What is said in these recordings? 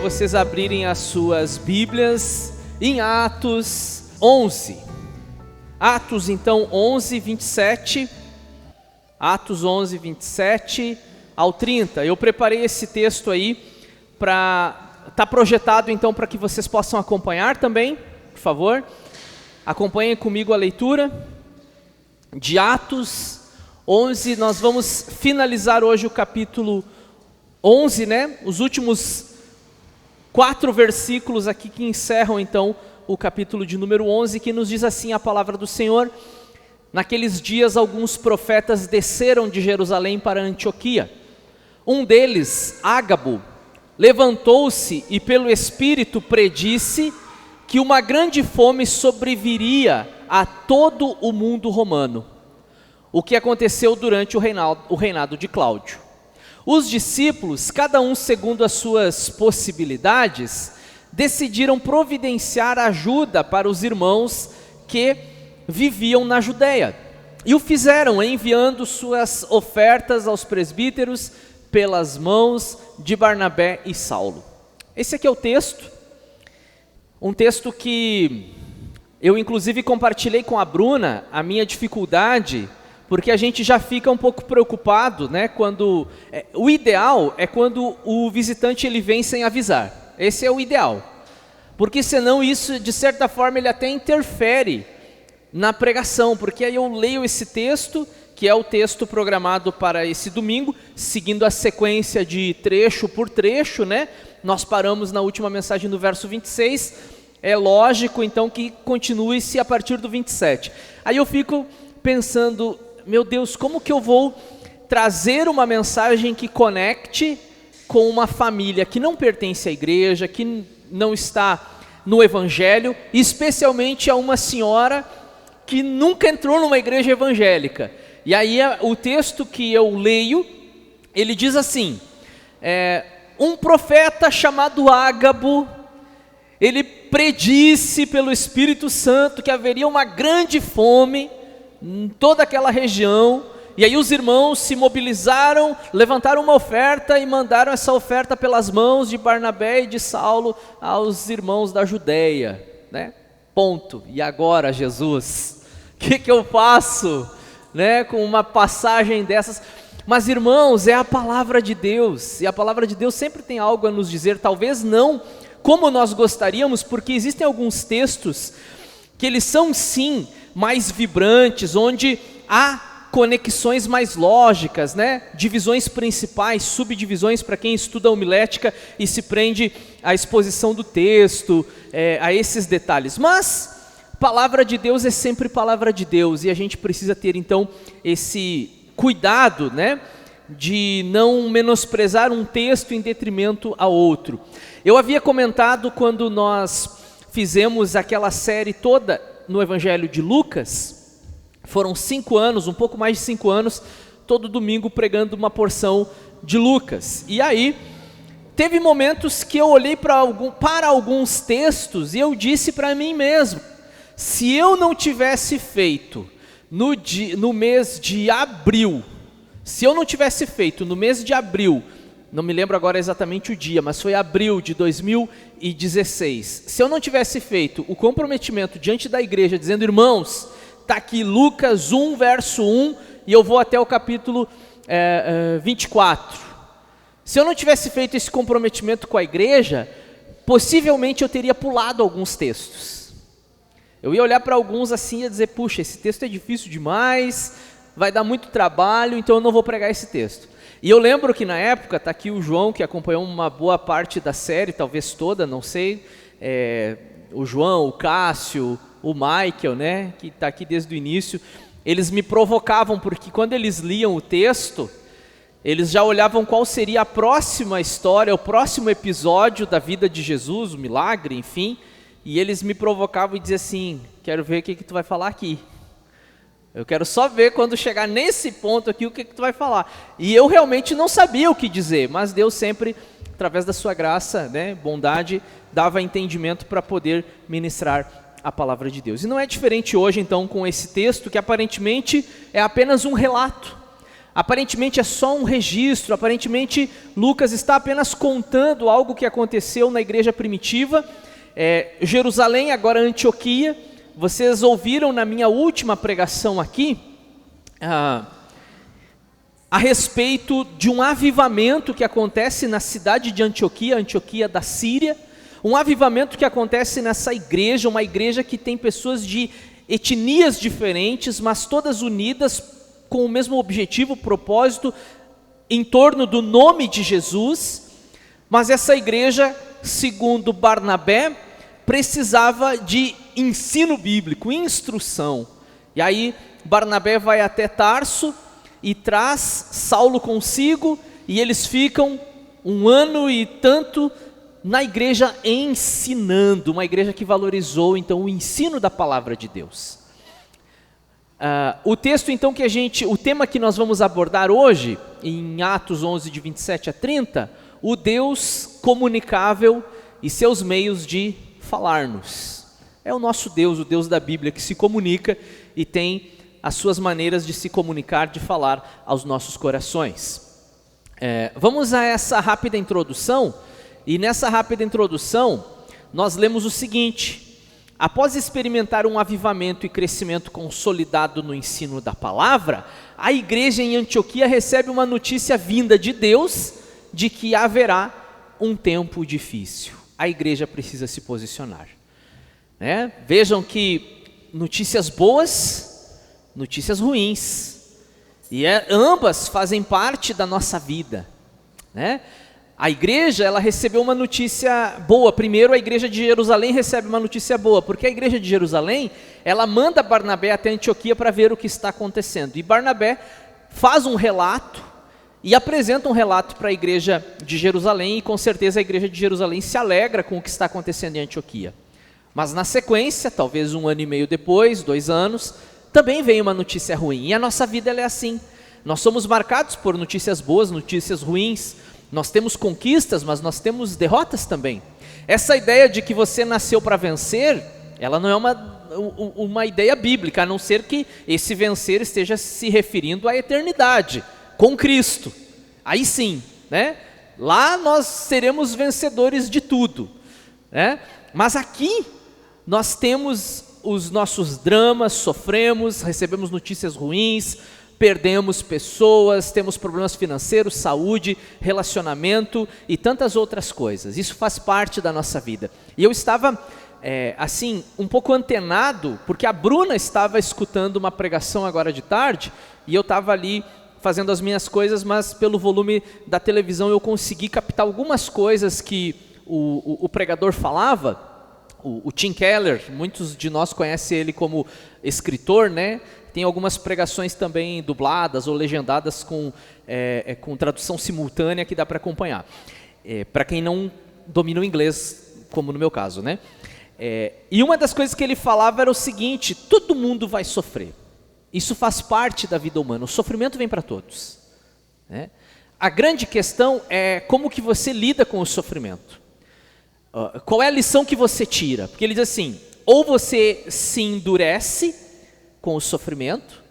vocês abrirem as suas Bíblias em Atos 11. Atos, então, 11, 27. Atos 11, 27 ao 30. Eu preparei esse texto aí para... Está projetado, então, para que vocês possam acompanhar também, por favor. Acompanhem comigo a leitura de Atos 11. Nós vamos finalizar hoje o capítulo 11, né? Os últimos 4 versículos aqui que encerram, então, o capítulo de número 11, que nos diz assim a palavra do Senhor: naqueles dias alguns profetas desceram de Jerusalém para Antioquia. Um deles, Ágabo, levantou-se e pelo Espírito predisse que uma grande fome sobreviria a todo o mundo romano, o que aconteceu durante o reinado de Cláudio. Os discípulos, cada um segundo as suas possibilidades, decidiram providenciar ajuda para os irmãos que viviam na Judéia, e o fizeram enviando suas ofertas aos presbíteros pelas mãos de Barnabé e Saulo. Esse aqui é o texto, um texto que eu inclusive compartilhei com a Bruna a minha dificuldade, porque a gente já fica um pouco preocupado, né, quando... o ideal é quando o visitante ele vem sem avisar, esse é o ideal, porque senão isso de certa forma ele até interfere na pregação, porque aí eu leio esse texto, que é o texto programado para esse domingo, seguindo a sequência de trecho por trecho, né? Nós paramos na última mensagem no verso 26, é lógico então que continue-se a partir do 27. Aí eu fico pensando, meu Deus, como que eu vou trazer uma mensagem que conecte com uma família que não pertence à igreja, que não está no evangelho, especialmente a uma senhora que nunca entrou numa igreja evangélica. E aí o texto que eu leio, ele diz assim: um profeta chamado Ágabo, ele predisse pelo Espírito Santo que haveria uma grande fome em toda aquela região, e aí os irmãos se mobilizaram, levantaram uma oferta e mandaram essa oferta pelas mãos de Barnabé e de Saulo aos irmãos da Judéia, né? Ponto. E agora, Jesus, o que eu faço, né, com uma passagem dessas? Mas irmãos, é a palavra de Deus, e a palavra de Deus sempre tem algo a nos dizer, talvez não como nós gostaríamos, porque existem alguns textos que eles são sim mais vibrantes, onde há conexões mais lógicas, né? Divisões principais, subdivisões para quem estuda a homilética e se prende à exposição do texto, a esses detalhes. Mas palavra de Deus é sempre palavra de Deus, e a gente precisa ter então esse cuidado, né, de não menosprezar um texto em detrimento a outro. Eu havia comentado quando nós fizemos aquela série toda no Evangelho de Lucas, foram 5 anos, um pouco mais de 5 anos, todo domingo pregando uma porção de Lucas. E aí, teve momentos que eu olhei para alguns textos e eu disse para mim mesmo: se eu não tivesse feito no mês de abril, não me lembro agora exatamente o dia, mas foi abril de 2016, se eu não tivesse feito o comprometimento diante da igreja, dizendo: irmãos, está aqui Lucas 1, verso 1, e eu vou até o capítulo 24. Se eu não tivesse feito esse comprometimento com a igreja, possivelmente eu teria pulado alguns textos. Eu ia olhar para alguns assim e ia dizer: puxa, esse texto é difícil demais, vai dar muito trabalho, então eu não vou pregar esse texto. E eu lembro que na época, está aqui o João, que acompanhou uma boa parte da série, talvez toda, não sei, o João, o Cássio, o Michael, né, que está aqui desde o início, eles me provocavam, porque quando eles liam o texto, eles já olhavam qual seria a próxima história, o próximo episódio da vida de Jesus, o milagre, enfim, e eles me provocavam e diziam assim: quero ver o que tu vai falar aqui. Eu quero só ver quando chegar nesse ponto aqui o que tu vai falar. E eu realmente não sabia o que dizer, mas Deus sempre, através da sua graça, né, bondade, dava entendimento para poder ministrar a palavra de Deus. E não é diferente hoje então com esse texto, que aparentemente é apenas um relato. Aparentemente é só um registro, aparentemente Lucas está apenas contando algo que aconteceu na igreja primitiva. Jerusalém, agora Antioquia. Vocês ouviram na minha última pregação aqui a respeito de um avivamento que acontece na cidade de Antioquia, Antioquia da Síria. Um avivamento que acontece nessa igreja, uma igreja que tem pessoas de etnias diferentes, mas todas unidas com o mesmo objetivo, propósito, em torno do nome de Jesus. Mas essa igreja, segundo Barnabé, precisava de ensino bíblico, instrução. E aí Barnabé vai até Tarso e traz Saulo consigo, e eles ficam 1 ano e tanto na igreja ensinando, uma igreja que valorizou então o ensino da palavra de Deus. O texto então o tema que nós vamos abordar hoje, em Atos 11 de 27 a 30, o Deus comunicável e seus meios de falar-nos. É o nosso Deus, o Deus da Bíblia, que se comunica e tem as suas maneiras de se comunicar, de falar aos nossos corações. Vamos a essa rápida introdução, e nessa rápida introdução nós lemos o seguinte: após experimentar um avivamento e crescimento consolidado no ensino da palavra, a igreja em Antioquia recebe uma notícia vinda de Deus de que haverá um tempo difícil. A igreja precisa se posicionar. Vejam que notícias boas, notícias ruins, e ambas fazem parte da nossa vida. A igreja, ela recebeu uma notícia boa. Primeiro, a igreja de Jerusalém recebe uma notícia boa, porque a igreja de Jerusalém, ela manda Barnabé até Antioquia para ver o que está acontecendo. E Barnabé faz um relato e apresenta um relato para a igreja de Jerusalém, e com certeza a igreja de Jerusalém se alegra com o que está acontecendo em Antioquia. Mas na sequência, talvez 1 ano e meio depois, 2 anos, também vem uma notícia ruim. E a nossa vida ela é assim. Nós somos marcados por notícias boas, notícias ruins. Nós temos conquistas, mas nós temos derrotas também. Essa ideia de que você nasceu para vencer, ela não é uma ideia bíblica, a não ser que esse vencer esteja se referindo à eternidade, com Cristo. Aí sim, lá nós seremos vencedores de tudo. Mas aqui nós temos os nossos dramas, sofremos, recebemos notícias ruins, perdemos pessoas, temos problemas financeiros, saúde, relacionamento e tantas outras coisas. Isso faz parte da nossa vida. E eu estava, um pouco antenado, porque a Bruna estava escutando uma pregação agora de tarde, e eu estava ali fazendo as minhas coisas, mas pelo volume da televisão eu consegui captar algumas coisas que o pregador falava. O Tim Keller, muitos de nós conhecem ele como escritor, Tem algumas pregações também dubladas ou legendadas com tradução simultânea que dá para acompanhar. Para quem não domina o inglês, como no meu caso, E uma das coisas que ele falava era o seguinte: todo mundo vai sofrer. Isso faz parte da vida humana. O sofrimento vem para todos. A grande questão é como que você lida com o sofrimento. Qual é a lição que você tira? Porque ele diz assim: ou você se endurece com o sofrimento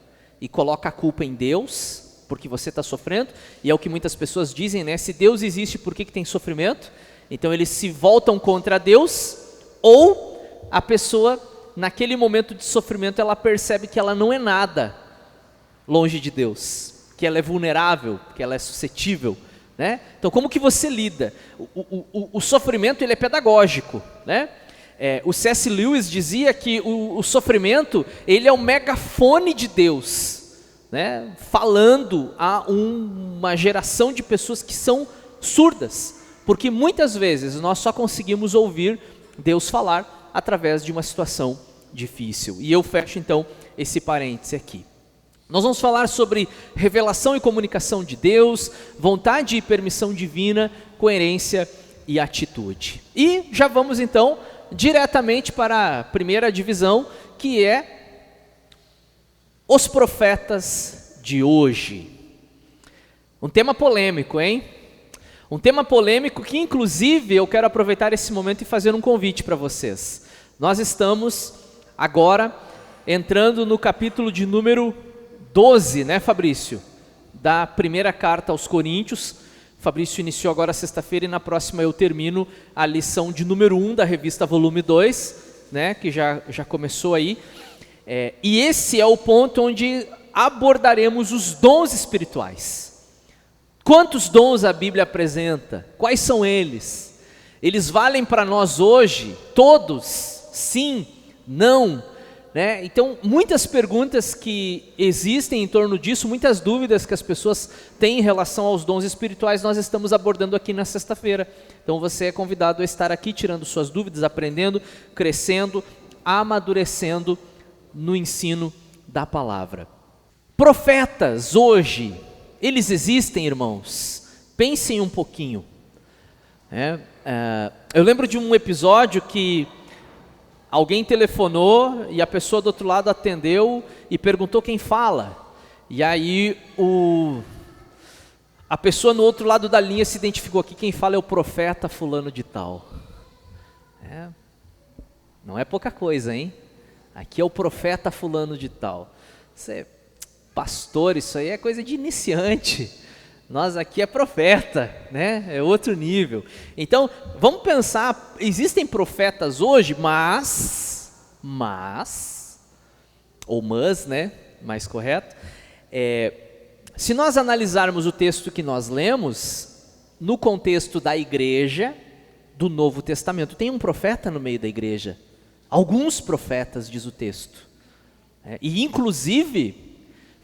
e coloca a culpa em Deus, porque você está sofrendo, e é o que muitas pessoas dizem, se Deus existe, por que tem sofrimento? Então eles se voltam contra Deus. Ou a pessoa, naquele momento de sofrimento, ela percebe que ela não é nada longe de Deus, que ela é vulnerável, que ela é suscetível. Então como que você lida? O sofrimento ele é pedagógico. O C.S. Lewis dizia que o sofrimento ele é o megafone de Deus, falando a uma geração de pessoas que são surdas, porque muitas vezes nós só conseguimos ouvir Deus falar através de uma situação difícil. E eu fecho então esse parêntese aqui. Nós vamos falar sobre revelação e comunicação de Deus, vontade e permissão divina, coerência e atitude. E já vamos então diretamente para a primeira divisão, que é os profetas de hoje. Um tema polêmico, hein? Um tema polêmico que inclusive eu quero aproveitar esse momento e fazer um convite para vocês. Nós estamos agora entrando no capítulo de número 12, Fabrício? da primeira carta aos Coríntios. Fabrício iniciou agora sexta-feira e na próxima eu termino a lição de número 1 da revista volume 2, né, que já começou aí. E esse é o ponto onde abordaremos os dons espirituais. Quantos dons a Bíblia apresenta? Quais são eles? Eles valem para nós hoje? Todos? Sim? Não? Né? Então, muitas perguntas que existem em torno disso, muitas dúvidas que as pessoas têm em relação aos dons espirituais, nós estamos abordando aqui na sexta-feira. Então, você é convidado a estar aqui tirando suas dúvidas, aprendendo, crescendo, amadurecendo no ensino da palavra. Profetas hoje, eles existem, irmãos? Pensem um pouquinho. Eu lembro de um episódio que alguém telefonou e a pessoa do outro lado atendeu e perguntou quem fala. E aí a pessoa no outro lado da linha se identificou aqui, quem fala é o profeta fulano de tal. Não é pouca coisa, hein? Aqui é o profeta fulano de tal. Você, pastor, isso aí é coisa de iniciante. Nós aqui é profeta, né? É outro nível. Então, vamos pensar, existem profetas hoje, mas, né? Mais correto. Se nós analisarmos o texto que nós lemos, no contexto da igreja do Novo Testamento, tem um profeta no meio da igreja. Alguns profetas, diz o texto. E inclusive,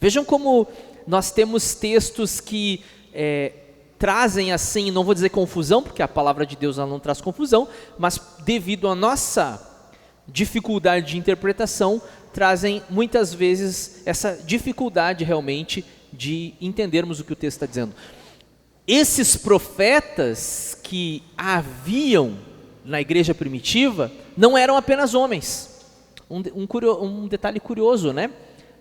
vejam como nós temos textos que trazem assim, não vou dizer confusão, porque a palavra de Deus ela não traz confusão, mas devido à nossa dificuldade de interpretação, trazem muitas vezes essa dificuldade realmente de entendermos o que o texto está dizendo. Esses profetas que haviam na igreja primitiva não eram apenas homens. Um detalhe curioso, né?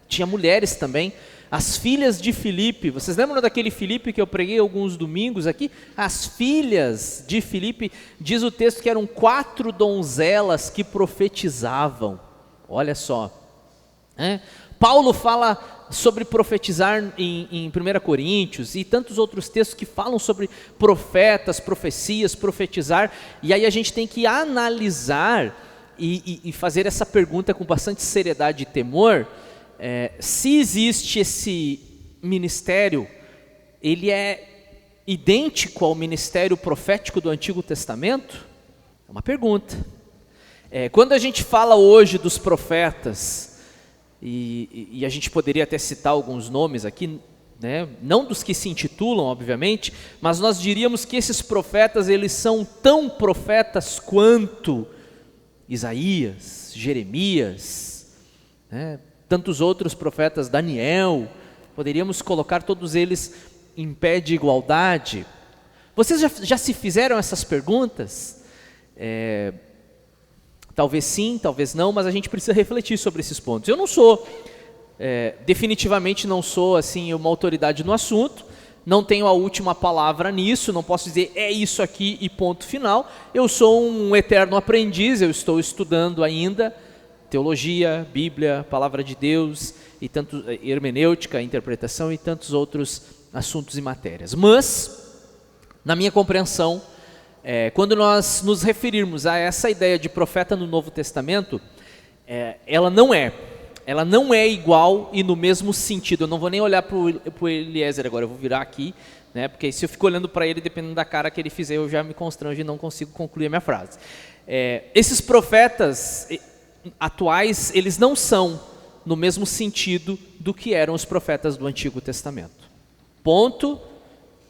Tinha mulheres também. As filhas de Filipe, vocês lembram daquele Filipe que eu preguei alguns domingos aqui? As filhas de Filipe, diz o texto que eram 4 donzelas que profetizavam. Olha só. Paulo fala sobre profetizar em 1 Coríntios e tantos outros textos que falam sobre profetas, profecias, profetizar. E aí a gente tem que analisar e fazer essa pergunta com bastante seriedade e temor. Se existe esse ministério, ele é idêntico ao ministério profético do Antigo Testamento? É uma pergunta. Quando a gente fala hoje dos profetas, e a gente poderia até citar alguns nomes aqui, né? Não dos que se intitulam, obviamente, mas nós diríamos que esses profetas, eles são tão profetas quanto Isaías, Jeremias, né? Tantos outros profetas, Daniel, poderíamos colocar todos eles em pé de igualdade. Vocês já se fizeram essas perguntas? Talvez sim, talvez não, mas a gente precisa refletir sobre esses pontos. Eu não sou, definitivamente não sou assim uma autoridade no assunto, não tenho a última palavra nisso, não posso dizer é isso aqui e ponto final. Eu sou um eterno aprendiz, eu estou estudando ainda teologia, Bíblia, Palavra de Deus, e tanto hermenêutica, interpretação e tantos outros assuntos e matérias. Mas, na minha compreensão, quando nós nos referirmos a essa ideia de profeta no Novo Testamento, ela não é igual e no mesmo sentido. Eu não vou nem olhar para o Eliezer agora, eu vou virar aqui, né, porque se eu fico olhando para ele, dependendo da cara que ele fizer, eu já me constranjo e não consigo concluir a minha frase. Esses profetas atuais, eles não são no mesmo sentido do que eram os profetas do Antigo Testamento. Ponto,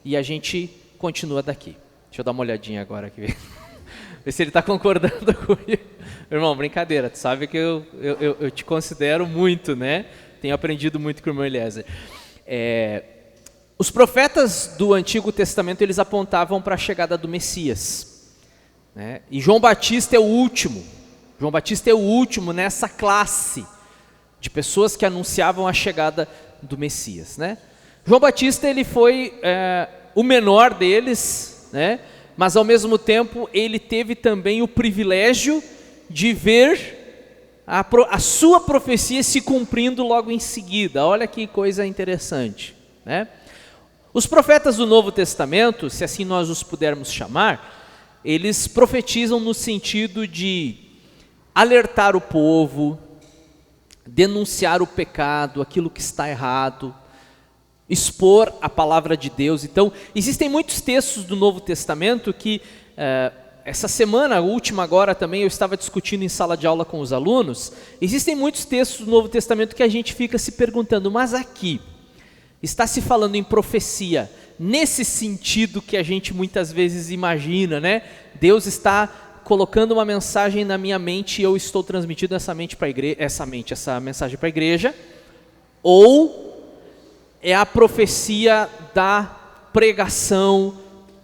e a gente continua daqui. Deixa eu dar uma olhadinha agora aqui, ver se ele está concordando comigo. Irmão, brincadeira, tu sabe que eu te considero muito, né? Tenho aprendido muito com o irmão Eliezer. Os profetas do Antigo Testamento, eles apontavam para a chegada do Messias, né? E João Batista é o último. João Batista é o último nessa classe de pessoas que anunciavam a chegada do Messias, né? João Batista, ele foi o menor deles, né? Mas ao mesmo tempo ele teve também o privilégio de ver a sua profecia se cumprindo logo em seguida. Olha que coisa interessante, né? Os profetas do Novo Testamento, se assim nós os pudermos chamar, eles profetizam no sentido de alertar o povo, denunciar o pecado, aquilo que está errado, expor a palavra de Deus. Então, existem muitos textos do Novo Testamento que, essa semana, a última agora também, eu estava discutindo em sala de aula com os alunos, existem muitos textos do Novo Testamento que a gente fica se perguntando, mas aqui, está se falando em profecia, nesse sentido que a gente muitas vezes imagina, né? Deus está colocando uma mensagem na minha mente e eu estou transmitindo essa mensagem para a igreja, ou é a profecia da pregação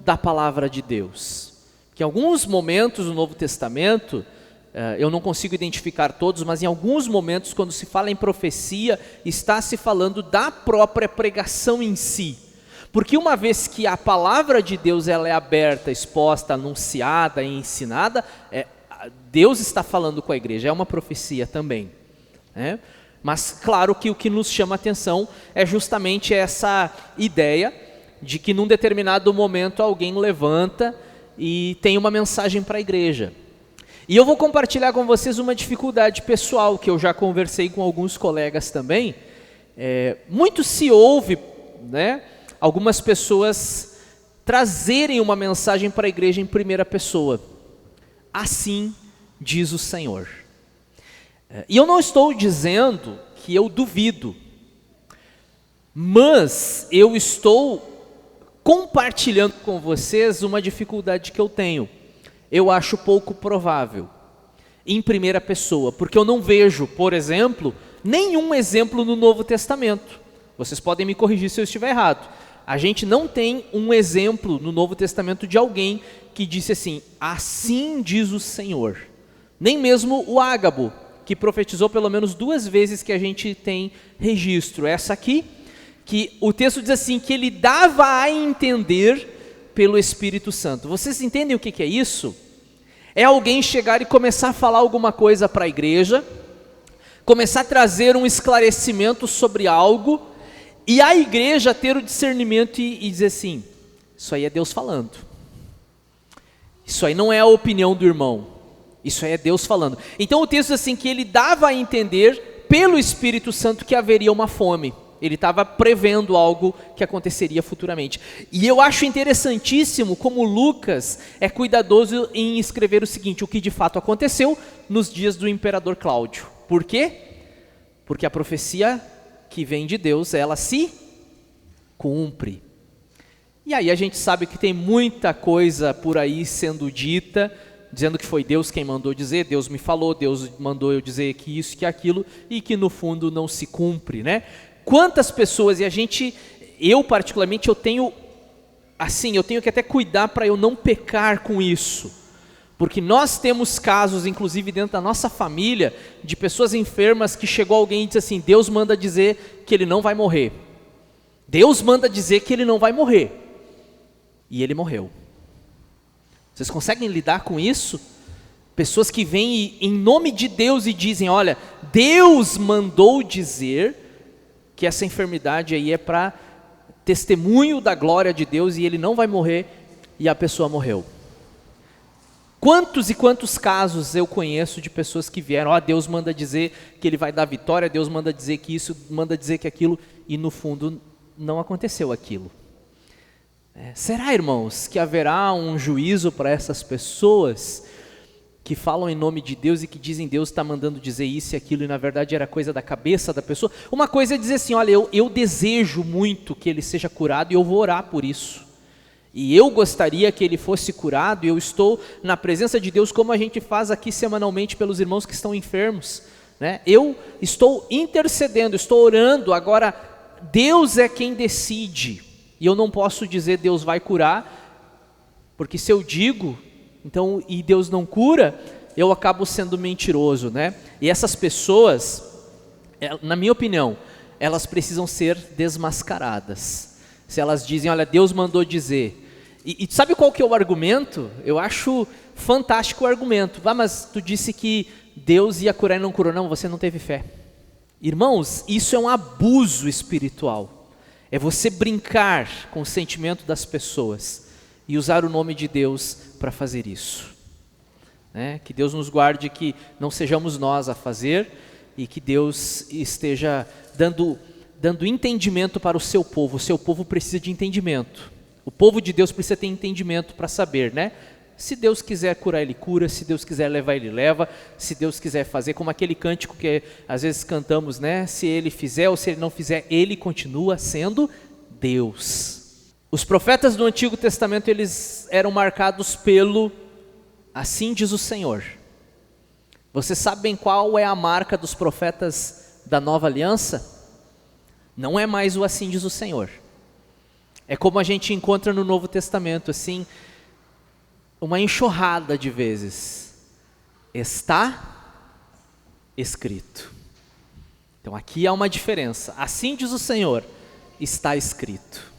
da palavra de Deus? Que em alguns momentos do Novo Testamento, eu não consigo identificar todos, mas em alguns momentos, quando se fala em profecia, está se falando da própria pregação em si. Porque uma vez que a palavra de Deus ela é aberta, exposta, anunciada e ensinada, Deus está falando com a igreja, é uma profecia também, né? Mas claro que o que nos chama a atenção é justamente essa ideia de que num determinado momento alguém levanta e tem uma mensagem para a igreja. E eu vou compartilhar com vocês uma dificuldade pessoal, que eu já conversei com alguns colegas também. Muito se ouve, né, algumas pessoas trazerem uma mensagem para a igreja em primeira pessoa. Assim diz o Senhor. E eu não estou dizendo que eu duvido, mas eu estou compartilhando com vocês uma dificuldade que eu tenho. Eu acho pouco provável, em primeira pessoa, porque eu não vejo, por exemplo, nenhum exemplo no Novo Testamento. Vocês podem me corrigir se eu estiver errado. A gente não tem um exemplo no Novo Testamento de alguém que disse assim, assim diz o Senhor. Nem mesmo o Ágabo, que profetizou pelo menos 2 vezes que a gente tem registro. Essa aqui, que o texto diz assim, que ele dava a entender pelo Espírito Santo. Vocês entendem o que é isso? É alguém chegar e começar a falar alguma coisa para a igreja, começar a trazer um esclarecimento sobre algo, e a igreja ter o discernimento e dizer assim, isso aí é Deus falando. Isso aí não é a opinião do irmão, isso aí é Deus falando. Então o texto diz assim, que ele dava a entender pelo Espírito Santo que haveria uma fome. Ele estava prevendo algo que aconteceria futuramente. E eu acho interessantíssimo como Lucas é cuidadoso em escrever o seguinte, o que de fato aconteceu nos dias do imperador Cláudio. Por quê? Porque a profecia que vem de Deus, ela se cumpre. E aí a gente sabe que tem muita coisa por aí sendo dita, dizendo que foi Deus quem mandou dizer, Deus me falou, Deus mandou eu dizer que isso, que aquilo, e que no fundo não se cumpre, né? Quantas pessoas, e eu particularmente, eu tenho que até cuidar para eu não pecar com isso, porque nós temos casos, inclusive dentro da nossa família, de pessoas enfermas que chegou alguém e disse assim, Deus manda dizer que ele não vai morrer, Deus manda dizer que ele não vai morrer, e ele morreu. Vocês conseguem lidar com isso? Pessoas que vêm em nome de Deus e dizem, olha, Deus mandou dizer que essa enfermidade aí é para testemunho da glória de Deus e ele não vai morrer, e a pessoa morreu. Quantos e quantos casos eu conheço de pessoas que vieram, Deus manda dizer que ele vai dar vitória, Deus manda dizer que isso, manda dizer que aquilo, e no fundo não aconteceu aquilo. Será, irmãos, que haverá um juízo para essas pessoas que falam em nome de Deus e que dizem Deus está mandando dizer isso e aquilo, e na verdade era coisa da cabeça da pessoa? Uma coisa é dizer assim, olha, eu desejo muito que ele seja curado e eu vou orar por isso. E eu gostaria que ele fosse curado, e eu estou na presença de Deus, como a gente faz aqui semanalmente pelos irmãos que estão enfermos, né? Eu estou intercedendo, estou orando, agora Deus é quem decide, e eu não posso dizer Deus vai curar, porque se eu digo, então, e Deus não cura, eu acabo sendo mentiroso, né? E essas pessoas, na minha opinião, elas precisam ser desmascaradas. Se elas dizem, olha, Deus mandou dizer. E sabe qual que é o argumento? Eu acho fantástico o argumento. Mas tu disse que Deus ia curar e não curou. Não, você não teve fé. Irmãos, isso é um abuso espiritual. É você brincar com o sentimento das pessoas e usar o nome de Deus para fazer isso. Que Deus nos guarde que não sejamos nós a fazer e que Deus esteja dando entendimento para o seu povo. O seu povo precisa de entendimento. O povo de Deus precisa ter entendimento para saber, Se Deus quiser curar, Ele cura. Se Deus quiser levar, Ele leva. Se Deus quiser fazer, como aquele cântico que às vezes cantamos, Se Ele fizer ou se Ele não fizer, Ele continua sendo Deus. Os profetas do Antigo Testamento, eles eram marcados pelo assim diz o Senhor. Vocês sabem qual é a marca dos profetas da Nova Aliança? Não é mais o assim diz o Senhor. É como a gente encontra no Novo Testamento, assim, uma enxurrada de vezes. Está escrito. Então aqui há uma diferença. Assim diz o Senhor, está escrito.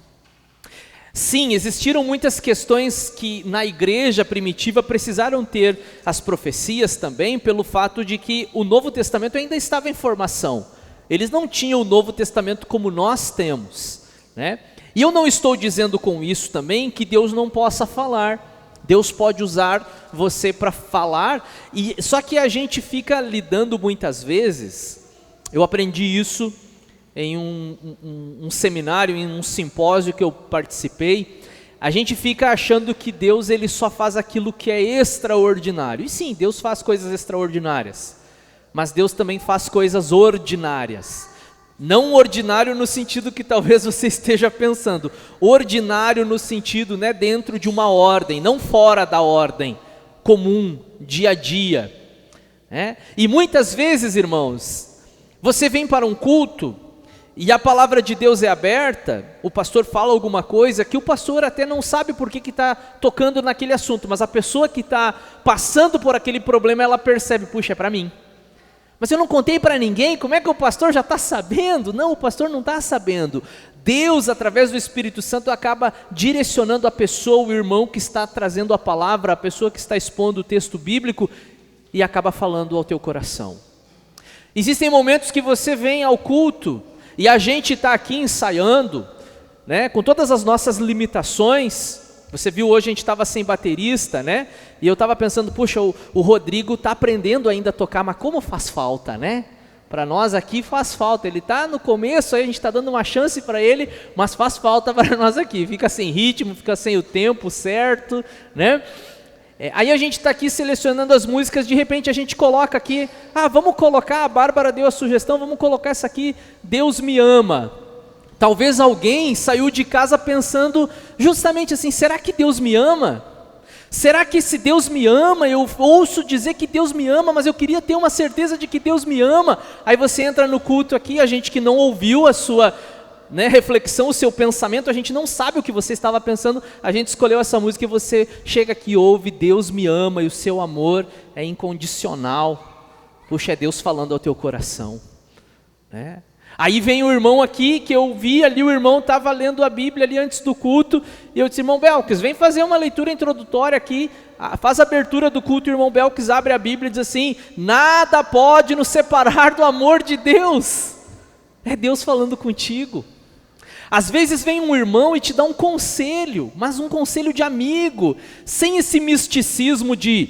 Sim, existiram muitas questões que na igreja primitiva precisaram ter as profecias também, pelo fato de que o Novo Testamento ainda estava em formação. Eles não tinham o Novo Testamento como nós temos, E eu não estou dizendo com isso também que Deus não possa falar. Deus pode usar você para falar, só que a gente fica lidando muitas vezes, eu aprendi isso em um seminário, em um simpósio que eu participei, a gente fica achando que Deus ele só faz aquilo que é extraordinário. E sim, Deus faz coisas extraordinárias, mas Deus também faz coisas ordinárias. Não ordinário no sentido que talvez você esteja pensando, ordinário no sentido, dentro de uma ordem, não fora da ordem comum, dia a dia. E muitas vezes, irmãos, você vem para um culto e a palavra de Deus é aberta, o pastor fala alguma coisa que o pastor até não sabe por que está tocando naquele assunto, mas a pessoa que está passando por aquele problema, ela percebe, puxa, é para mim. Mas eu não contei para ninguém, como é que o pastor já está sabendo? Não, o pastor não está sabendo. Deus, através do Espírito Santo, acaba direcionando a pessoa, o irmão que está trazendo a palavra, a pessoa que está expondo o texto bíblico e acaba falando ao teu coração. Existem momentos que você vem ao culto e a gente está aqui ensaiando, com todas as nossas limitações. Você viu hoje a gente estava sem baterista, E eu estava pensando, puxa, o Rodrigo está aprendendo ainda a tocar, mas como faz falta, Para nós aqui faz falta, ele está no começo, aí a gente está dando uma chance para ele, mas faz falta para nós aqui, fica sem ritmo, fica sem o tempo certo, Aí a gente está aqui selecionando as músicas, de repente a gente coloca aqui, vamos colocar, a Bárbara deu a sugestão, vamos colocar essa aqui, Deus me ama. Talvez alguém saiu de casa pensando justamente assim, será que Deus me ama? Será que se Deus me ama, eu ouço dizer que Deus me ama, mas eu queria ter uma certeza de que Deus me ama. Aí você entra no culto aqui, a gente que não ouviu a sua reflexão, o seu pensamento, a gente não sabe o que você estava pensando, a gente escolheu essa música e você chega aqui e ouve, Deus me ama e o seu amor é incondicional. Puxa, é Deus falando ao teu coração, Aí vem o irmão aqui, que eu vi ali, o irmão estava lendo a Bíblia ali antes do culto, e eu disse, irmão Belkis, vem fazer uma leitura introdutória aqui, faz a abertura do culto, o irmão Belkis abre a Bíblia e diz assim, nada pode nos separar do amor de Deus. É Deus falando contigo. Às vezes vem um irmão e te dá um conselho, mas um conselho de amigo, sem esse misticismo de,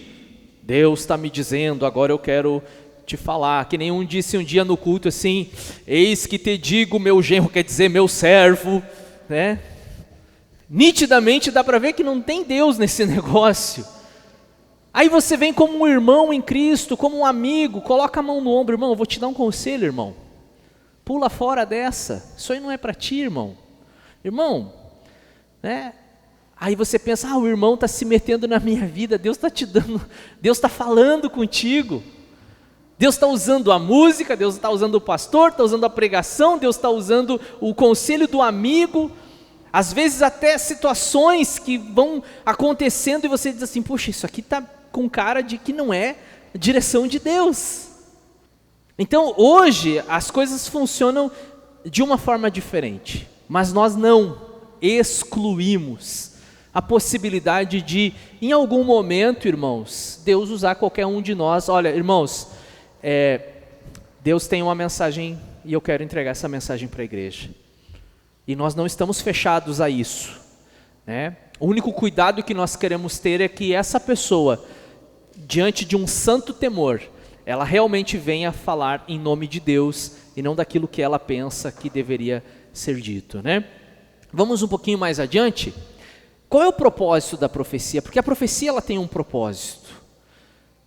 Deus está me dizendo, agora eu quero te falar, que nenhum disse um dia no culto assim, eis que te digo meu genro, quer dizer meu servo, Nitidamente dá para ver que não tem Deus nesse negócio. Aí você vem como um irmão em Cristo, como um amigo, coloca a mão no ombro, irmão, eu vou te dar um conselho, irmão. Pula fora dessa, isso aí não é para ti, irmão. Irmão, Aí você pensa, o irmão está se metendo na minha vida, Deus está te dando, Deus está falando contigo. Deus está usando a música, Deus está usando o pastor, está usando a pregação, Deus está usando o conselho do amigo. Às vezes até situações que vão acontecendo e você diz assim, puxa, isso aqui está com cara de que não é direção de Deus. Então hoje as coisas funcionam de uma forma diferente, mas nós não excluímos a possibilidade de, em algum momento, irmãos, Deus usar qualquer um de nós. Olha, irmãos, Deus tem uma mensagem e eu quero entregar essa mensagem para a igreja. E nós não estamos fechados a isso, né? O único cuidado que nós queremos ter é que essa pessoa, diante de um santo temor, ela realmente venha falar em nome de Deus e não daquilo que ela pensa que deveria ser dito, né? Vamos um pouquinho mais adiante. Qual é o propósito da profecia? Porque a profecia ela tem um propósito,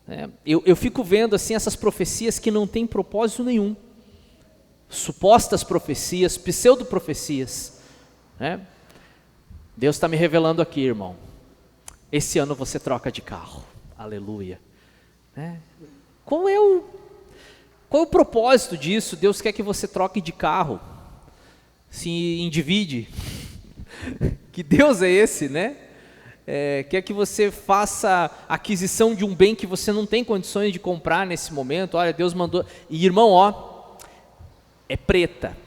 né? Eu fico vendo assim essas profecias que não têm propósito nenhum. Supostas profecias, pseudo-profecias, né? Deus está me revelando aqui, irmão. Esse ano você troca de carro. Aleluia. Né? Qual é o propósito disso? Deus quer que você troque de carro. Se endivide. Que Deus é esse, né? Quer que você faça aquisição de um bem que você não tem condições de comprar nesse momento. Olha, Deus mandou. E irmão, ó, é preta.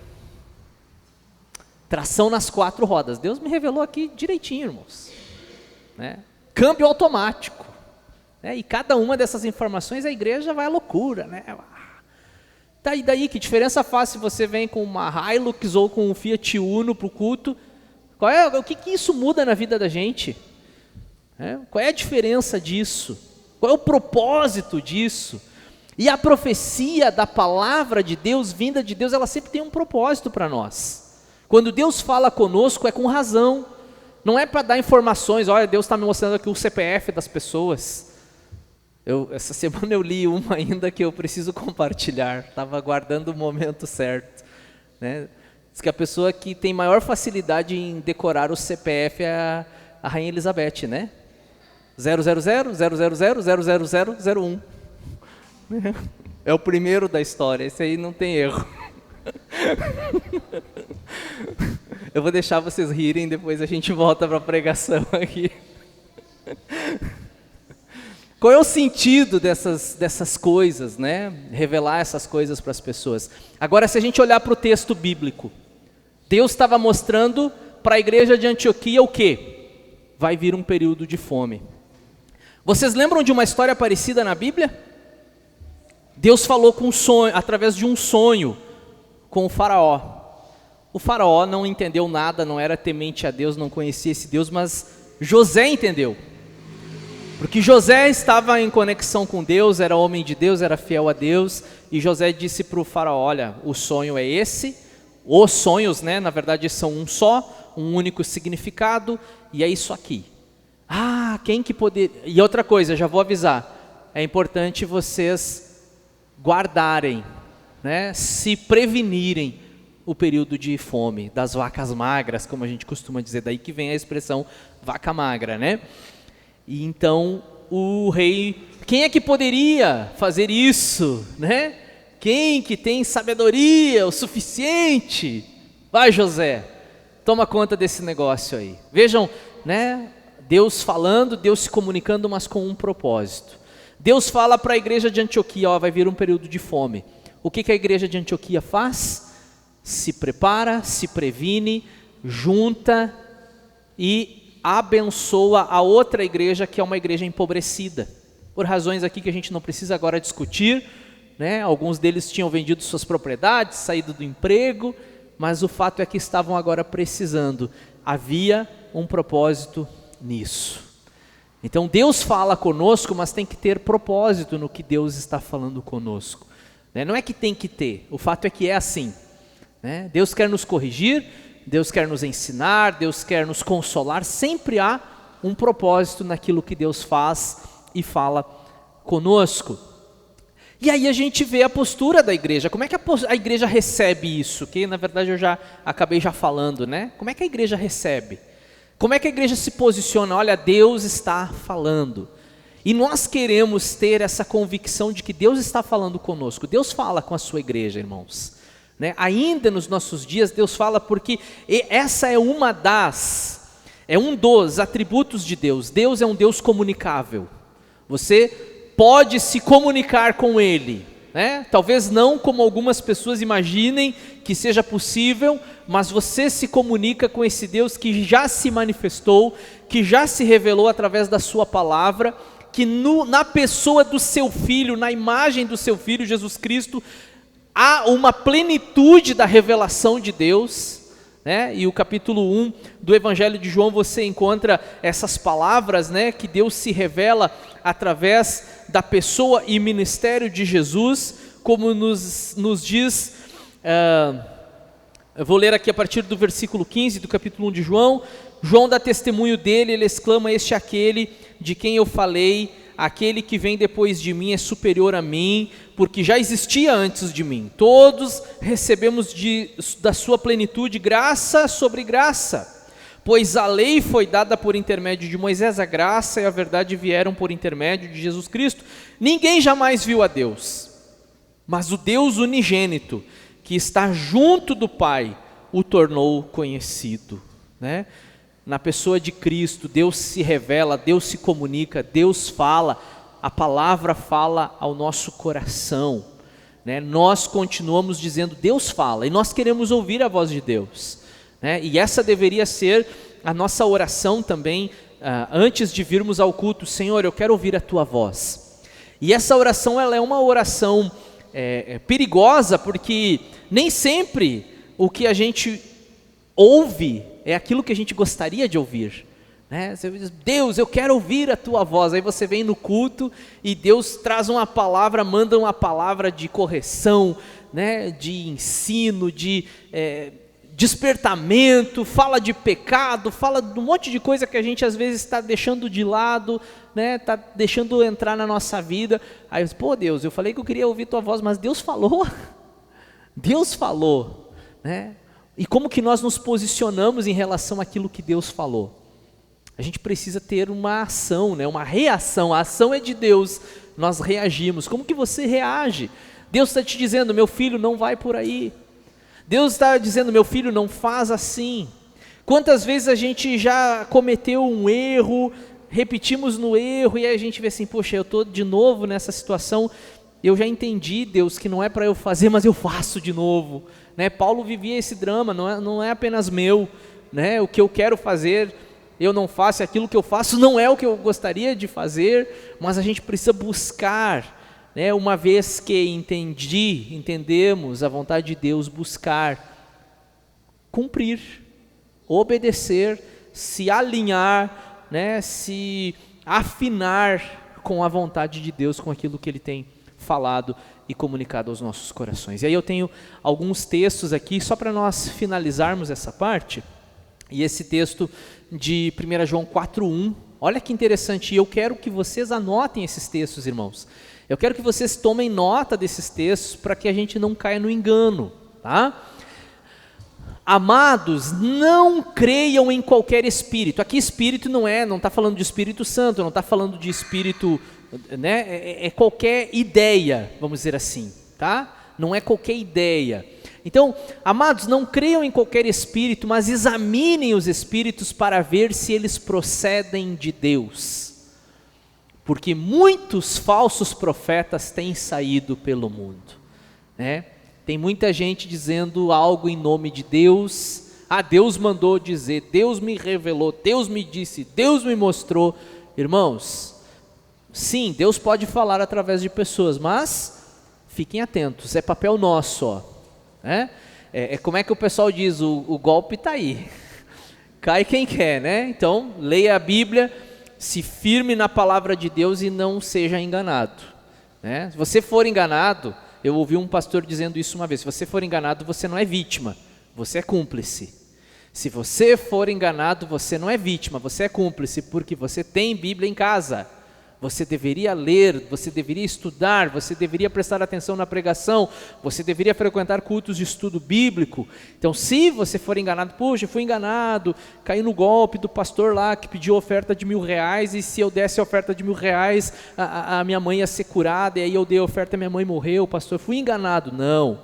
Tração nas 4 rodas. Deus me revelou aqui direitinho, irmãos. Né? Câmbio automático. Né? E cada uma dessas informações a igreja vai à loucura, né? Tá, e daí, que diferença faz se você vem com uma Hilux ou com um Fiat Uno para o culto? O que isso muda na vida da gente? Qual é a diferença disso? Qual é o propósito disso? E a profecia da palavra de Deus, vinda de Deus, ela sempre tem um propósito para nós. Quando Deus fala conosco é com razão, não é para dar informações. Olha, Deus está me mostrando aqui o CPF das pessoas. Essa semana eu li uma ainda que eu preciso compartilhar, estava aguardando o momento certo, né? Diz que a pessoa que tem maior facilidade em decorar o CPF é a Rainha Elizabeth, né? 00000000001. É o primeiro da história, esse aí não tem erro. Eu vou deixar vocês rirem, depois a gente volta para a pregação aqui. Qual é o sentido dessas coisas, né? Revelar essas coisas para as pessoas. Agora, se a gente olhar para o texto bíblico, Deus estava mostrando para a igreja de Antioquia o quê? Vai vir um período de fome. Vocês lembram de uma história parecida na Bíblia? Deus falou com um sonho, através de um sonho com o faraó. O faraó não entendeu nada, não era temente a Deus, não conhecia esse Deus, mas José entendeu. Porque José estava em conexão com Deus, era homem de Deus, era fiel a Deus, e José disse para o faraó, olha, o sonho é esse, os sonhos, né, na verdade são um só, um único significado, e é isso aqui. Quem que poderia... E outra coisa, já vou avisar, é importante vocês guardarem, né, se prevenirem o período de fome, das vacas magras, como a gente costuma dizer, daí que vem a expressão vaca magra, né? E então o rei, quem é que poderia fazer isso, né? Quem que tem sabedoria o suficiente? Vai, José, toma conta desse negócio aí. Vejam, né? Deus falando, Deus se comunicando, mas com um propósito. Deus fala para a igreja de Antioquia, ó, vai vir um período de fome. O que a igreja de Antioquia faz? Se prepara, se previne, junta e abençoa a outra igreja, que é uma igreja empobrecida. Por razões aqui que a gente não precisa agora discutir, né? Alguns deles tinham vendido suas propriedades, saído do emprego, mas o fato é que estavam agora precisando. Havia um propósito nisso. Então Deus fala conosco, mas tem que ter propósito no que Deus está falando conosco. Não é que tem que ter, o fato é que é assim. Deus quer nos corrigir, Deus quer nos ensinar, Deus quer nos consolar, sempre há um propósito naquilo que Deus faz e fala conosco. E aí a gente vê a postura da igreja. Como é que a igreja recebe isso? Que na verdade eu já acabei falando, né? Como é que a igreja recebe? Como é que a igreja se posiciona? Olha, Deus está falando. E nós queremos ter essa convicção de que Deus está falando conosco. Deus fala com a sua igreja, irmãos. Ainda nos nossos dias Deus fala, porque essa é um dos atributos de Deus. Deus é um Deus comunicável. Você pode se comunicar com Ele, talvez não como algumas pessoas imaginem que seja possível, mas você se comunica com esse Deus que já se manifestou, que já se revelou através da sua palavra, que na pessoa do seu Filho, na imagem do seu Filho Jesus Cristo, há uma plenitude da revelação de Deus, né? E o capítulo 1 do Evangelho de João você encontra essas palavras, né, que Deus se revela através da pessoa e ministério de Jesus, como nos diz, eu vou ler aqui a partir do versículo 15 do capítulo 1 de João. João dá testemunho dele, ele exclama: este é aquele de quem eu falei, aquele que vem depois de mim é superior a mim, porque já existia antes de mim. Todos recebemos da sua plenitude graça sobre graça, pois a lei foi dada por intermédio de Moisés, a graça e a verdade vieram por intermédio de Jesus Cristo. Ninguém jamais viu a Deus, mas o Deus unigênito, que está junto do Pai, o tornou conhecido, né? Na pessoa de Cristo, Deus se revela, Deus se comunica, Deus fala, a palavra fala ao nosso coração, né? Nós continuamos dizendo: Deus fala, e nós queremos ouvir a voz de Deus, né? E essa deveria ser a nossa oração também, antes de virmos ao culto: Senhor, eu quero ouvir a Tua voz. E essa oração, ela é uma oração perigosa, porque nem sempre o que a gente ouve é aquilo que a gente gostaria de ouvir, né? Você diz: Deus, eu quero ouvir a Tua voz. Aí você vem no culto e Deus traz uma palavra, manda uma palavra de correção, né? De ensino, de despertamento, fala de pecado, fala de um monte de coisa que a gente às vezes está deixando de lado, né? Está deixando entrar na nossa vida. Aí eu digo: pô, Deus, eu falei que eu queria ouvir Tua voz, mas Deus falou, Deus falou, né? E como que nós nos posicionamos em relação àquilo que Deus falou? A gente precisa ter uma ação, né? Uma reação. A ação é de Deus, nós reagimos. Como que você reage? Deus está te dizendo: meu filho, não vai por aí. Deus está dizendo: meu filho, não faz assim. Quantas vezes a gente já cometeu um erro, repetimos no erro, e aí a gente vê assim: poxa, eu estou de novo nessa situação, eu já entendi, Deus, que não é para eu fazer, mas eu faço de novo, né? Paulo vivia esse drama, não é apenas meu, né? O que eu quero fazer, eu não faço, aquilo que eu faço não é o que eu gostaria de fazer, mas a gente precisa buscar, né? Uma vez que entendemos a vontade de Deus, buscar, cumprir, obedecer, se alinhar, né? Se afinar com a vontade de Deus, com aquilo que Ele tem falado e comunicado aos nossos corações. E aí eu tenho alguns textos aqui, só para nós finalizarmos essa parte, e esse texto de 1 João 4:1, olha que interessante, e eu quero que vocês anotem esses textos, irmãos. Eu quero que vocês tomem nota desses textos, para que a gente não caia no engano, tá? Amados, não creiam em qualquer espírito. Aqui espírito não está falando de Espírito Santo, não está falando de espírito, né? É qualquer ideia, vamos dizer assim, tá? Não é qualquer ideia. Então, amados, não creiam em qualquer espírito, mas examinem os espíritos para ver se eles procedem de Deus, porque muitos falsos profetas têm saído pelo mundo, né? Tem muita gente dizendo algo em nome de Deus. Deus mandou dizer, Deus me revelou, Deus me disse, Deus me mostrou. Irmãos, sim, Deus pode falar através de pessoas, mas fiquem atentos, é papel nosso, ó, né? Como é que o pessoal diz, o golpe está aí, cai quem quer, né? Então, leia a Bíblia, se firme na palavra de Deus e não seja enganado, né? Se você for enganado, eu ouvi um pastor dizendo isso uma vez: se você for enganado, você não é vítima, você é cúmplice. Se você for enganado, você não é vítima, você é cúmplice, porque você tem Bíblia em casa. Você deveria ler, você deveria estudar, você deveria prestar atenção na pregação, você deveria frequentar cultos de estudo bíblico. Então, se você for enganado, puxa, eu fui enganado, caí no golpe do pastor lá que pediu oferta de R$1.000, e se eu desse a oferta de R$1.000, a minha mãe ia ser curada, e aí eu dei a oferta e minha mãe morreu, pastor, fui enganado. Não,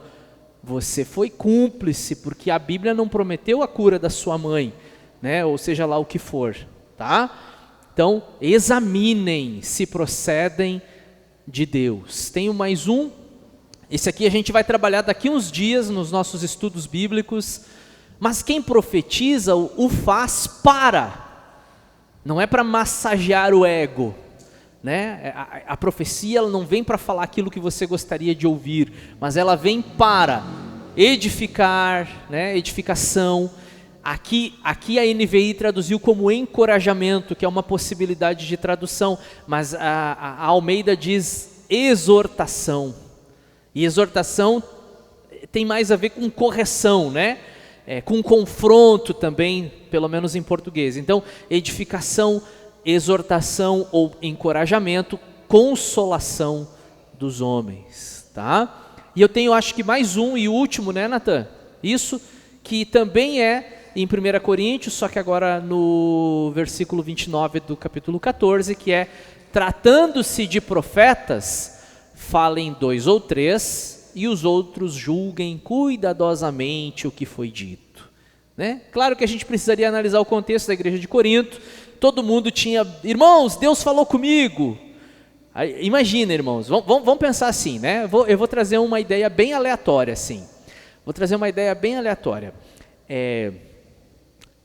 você foi cúmplice, porque a Bíblia não prometeu a cura da sua mãe, né? Ou seja lá o que for, tá? Então, examinem se procedem de Deus. Tenho mais um, esse aqui a gente vai trabalhar daqui uns dias nos nossos estudos bíblicos, mas quem profetiza o faz não é para massagear o ego, né? A profecia, ela não vem para falar aquilo que você gostaria de ouvir, mas ela vem para edificar, né? Edificação. Aqui a NVI traduziu como encorajamento, que é uma possibilidade de tradução, mas a Almeida diz exortação. E exortação tem mais a ver com correção, né? Com confronto também, pelo menos em português. Então, edificação, exortação ou encorajamento, consolação dos homens, tá? E eu tenho, acho que mais um e último, né, Natan? Isso, que também é em 1 Coríntios, só que agora no versículo 29 do capítulo 14, que é: tratando-se de profetas, falem 2 ou 3, e os outros julguem cuidadosamente o que foi dito. Né? Claro que a gente precisaria analisar o contexto da igreja de Corinto. Todo mundo tinha: irmãos, Deus falou comigo. Aí, imagina, irmãos, vamos pensar assim, né? Eu vou trazer uma ideia bem aleatória, assim.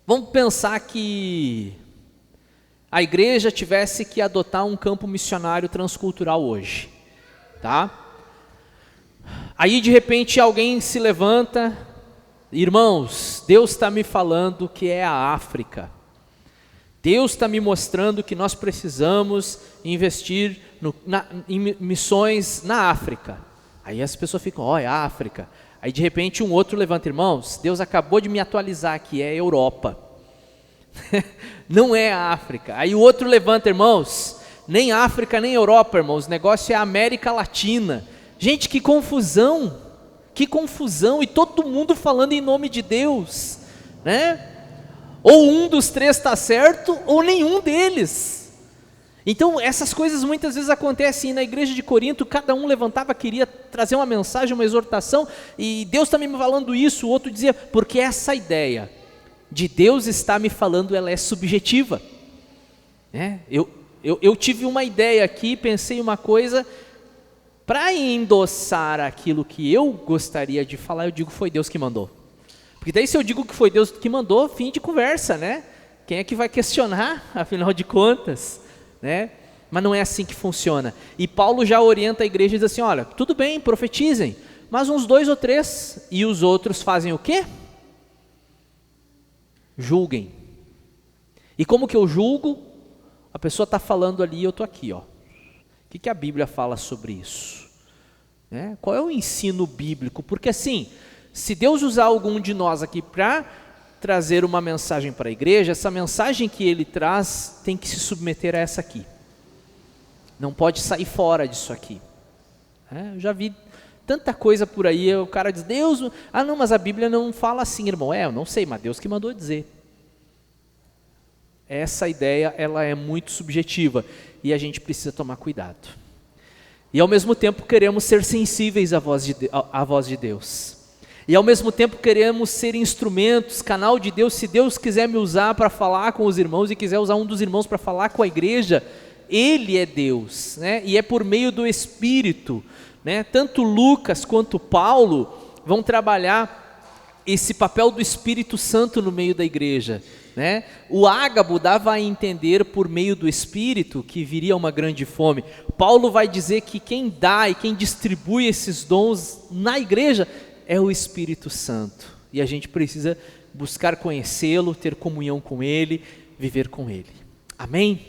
Vamos pensar que a igreja tivesse que adotar um campo missionário transcultural hoje, tá? Aí de repente alguém se levanta: irmãos, Deus está me falando que é a África. Deus está me mostrando que nós precisamos investir em missões na África. Aí as pessoas ficam: é a África. Aí de repente um outro levanta: irmãos, Deus acabou de me atualizar aqui, é a Europa. Não é a África. Aí o outro levanta: irmãos, nem África nem Europa, irmãos, o negócio é a América Latina. Gente, que confusão, e todo mundo falando em nome de Deus, né? Ou um dos três está certo, ou nenhum deles. Então essas coisas muitas vezes acontecem na igreja de Corinto. Cada um levantava, queria trazer uma mensagem, uma exortação, e Deus está me falando isso. O outro dizia: porque essa ideia de Deus está me falando, ela é subjetiva. Eu tive uma ideia aqui, pensei uma coisa, para endossar aquilo que eu gostaria de falar, eu digo: foi Deus que mandou. Porque daí se eu digo que foi Deus que mandou, fim de conversa, né? Quem é que vai questionar, afinal de contas, né? Mas não é assim que funciona. E Paulo já orienta a igreja e diz assim: olha, tudo bem, profetizem, mas uns 2 ou 3, e os outros fazem o quê? Julguem. E como que eu julgo? A pessoa está falando ali e eu estou aqui, ó. O que a Bíblia fala sobre isso? Né? Qual é o ensino bíblico? Porque assim, se Deus usar algum de nós aqui para trazer uma mensagem para a igreja, essa mensagem que ele traz tem que se submeter a essa aqui. Não pode sair fora disso aqui. Eu já vi tanta coisa por aí, o cara diz: Deus, não, mas a Bíblia não fala assim, irmão. Eu não sei, mas Deus que mandou dizer. Essa ideia, ela é muito subjetiva e a gente precisa tomar cuidado. E ao mesmo tempo queremos ser sensíveis à voz de Deus. E ao mesmo tempo queremos ser instrumentos, canal de Deus. Se Deus quiser me usar para falar com os irmãos e quiser usar um dos irmãos para falar com a igreja, Ele é Deus, né? E é por meio do Espírito, né? Tanto Lucas quanto Paulo vão trabalhar esse papel do Espírito Santo no meio da igreja, né? O Ágabo dava a entender por meio do Espírito que viria uma grande fome. Paulo vai dizer que quem dá e quem distribui esses dons na igreja é o Espírito Santo, e a gente precisa buscar conhecê-lo, ter comunhão com Ele, viver com Ele. Amém?